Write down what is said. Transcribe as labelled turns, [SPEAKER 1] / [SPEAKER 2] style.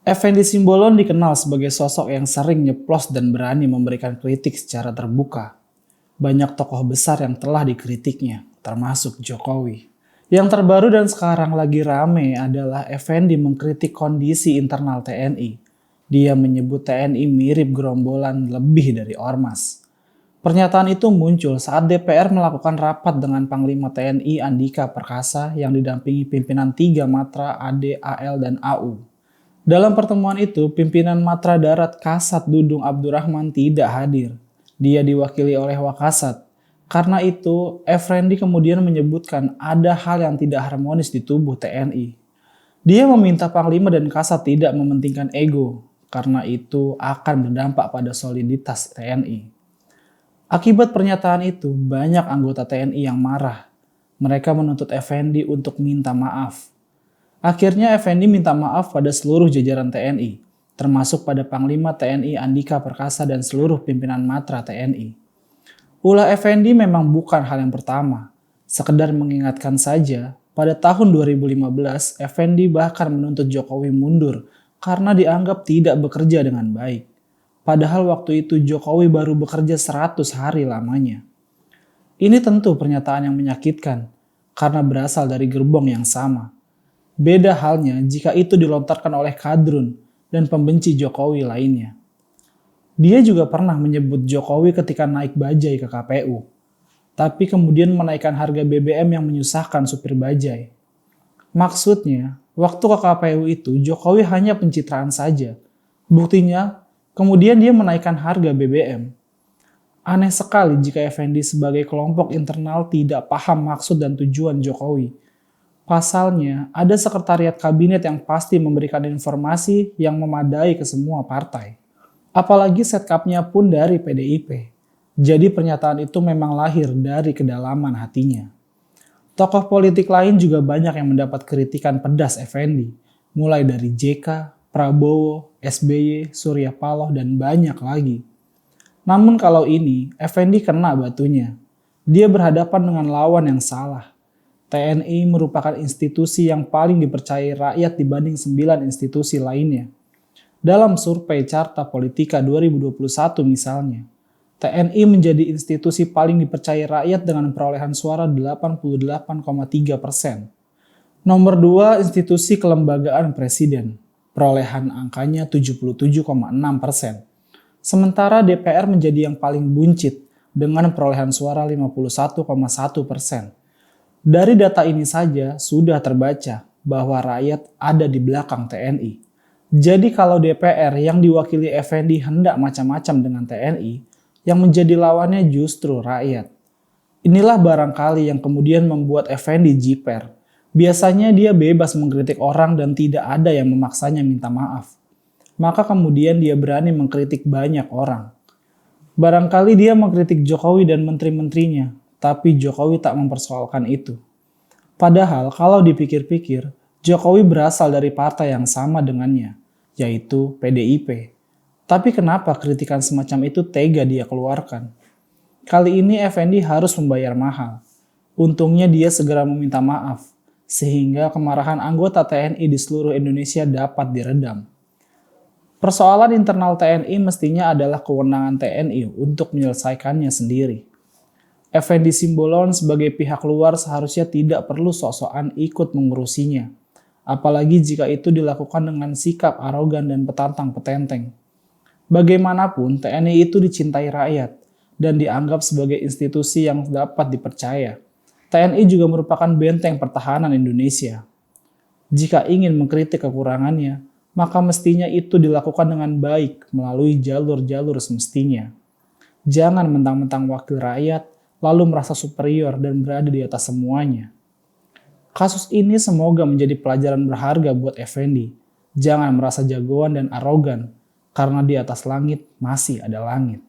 [SPEAKER 1] Effendi Simbolon dikenal sebagai sosok yang sering nyeplos dan berani memberikan kritik secara terbuka. Banyak tokoh besar yang telah dikritiknya, termasuk Jokowi. Yang terbaru dan sekarang lagi rame adalah Effendi mengkritik kondisi internal TNI. Dia menyebut TNI mirip gerombolan lebih dari ormas. Pernyataan itu muncul saat DPR melakukan rapat dengan Panglima TNI Andika Perkasa yang didampingi pimpinan 3 Matra AD, AL, dan AU. Dalam pertemuan itu, pimpinan Matra Darat Kasat Dudung Abdurrahman tidak hadir. Dia diwakili oleh Wakasat. Karena itu, Effendi kemudian menyebutkan ada hal yang tidak harmonis di tubuh TNI. Dia meminta Panglima dan Kasat tidak mementingkan ego, karena itu akan berdampak pada soliditas TNI. Akibat pernyataan itu, banyak anggota TNI yang marah. Mereka menuntut Effendi untuk minta maaf. Akhirnya Effendi minta maaf pada seluruh jajaran TNI, termasuk pada Panglima TNI Andika Perkasa dan seluruh pimpinan Matra TNI. Ulah Effendi memang bukan hal yang pertama. Sekedar mengingatkan saja, pada tahun 2015, Effendi bahkan menuntut Jokowi mundur karena dianggap tidak bekerja dengan baik. Padahal waktu itu Jokowi baru bekerja 100 hari lamanya. Ini tentu pernyataan yang menyakitkan, karena berasal dari gerbong yang sama. Beda halnya jika itu dilontarkan oleh kadrun dan pembenci Jokowi lainnya. Dia juga pernah menyebut Jokowi ketika naik bajai ke KPU, tapi kemudian menaikkan harga BBM yang menyusahkan supir bajai. Maksudnya, waktu ke KPU itu Jokowi hanya pencitraan saja. Buktinya, kemudian dia menaikkan harga BBM. Aneh sekali jika Effendi sebagai kelompok internal tidak paham maksud dan tujuan Jokowi. Pasalnya, ada sekretariat kabinet yang pasti memberikan informasi yang memadai ke semua partai. Apalagi setkapnya pun dari PDIP. Jadi pernyataan itu memang lahir dari kedalaman hatinya. Tokoh politik lain juga banyak yang mendapat kritikan pedas Effendi. Mulai dari JK, Prabowo, SBY, Surya Paloh, dan banyak lagi. Namun kalau ini, Effendi kena batunya. Dia berhadapan dengan lawan yang salah. TNI merupakan institusi yang paling dipercayai rakyat dibanding 9 institusi lainnya. Dalam survei Carta Politika 2021 misalnya, TNI menjadi institusi paling dipercayai rakyat dengan perolehan suara 88,3%. Nomor 2, institusi kelembagaan presiden. Perolehan angkanya 77,6%. Sementara DPR menjadi yang paling buncit dengan perolehan suara 51,1%. Dari data ini saja sudah terbaca bahwa rakyat ada di belakang TNI. Jadi kalau DPR yang diwakili Effendi hendak macam-macam dengan TNI, yang menjadi lawannya justru rakyat. Inilah barangkali yang kemudian membuat Effendi jiper. Biasanya dia bebas mengkritik orang dan tidak ada yang memaksanya minta maaf. Maka kemudian dia berani mengkritik banyak orang. Barangkali dia mengkritik Jokowi dan menteri-menterinya, tapi Jokowi tak mempersoalkan itu. Padahal kalau dipikir-pikir, Jokowi berasal dari partai yang sama dengannya, yaitu PDIP. Tapi kenapa kritikan semacam itu tega dia keluarkan? Kali ini Effendi harus membayar mahal. Untungnya dia segera meminta maaf, sehingga kemarahan anggota TNI di seluruh Indonesia dapat diredam. Persoalan internal TNI mestinya adalah kewenangan TNI untuk menyelesaikannya sendiri. Effendi Simbolon sebagai pihak luar seharusnya tidak perlu sok-sokan ikut mengurusinya. Apalagi jika itu dilakukan dengan sikap arogan dan petantang-petenteng. Bagaimanapun, TNI itu dicintai rakyat dan dianggap sebagai institusi yang dapat dipercaya. TNI juga merupakan benteng pertahanan Indonesia. Jika ingin mengkritik kekurangannya, maka mestinya itu dilakukan dengan baik melalui jalur-jalur semestinya. Jangan mentang-mentang wakil rakyat, lalu merasa superior dan berada di atas semuanya. Kasus ini semoga menjadi pelajaran berharga buat Effendi. Jangan merasa jagoan dan arogan, karena di atas langit masih ada langit.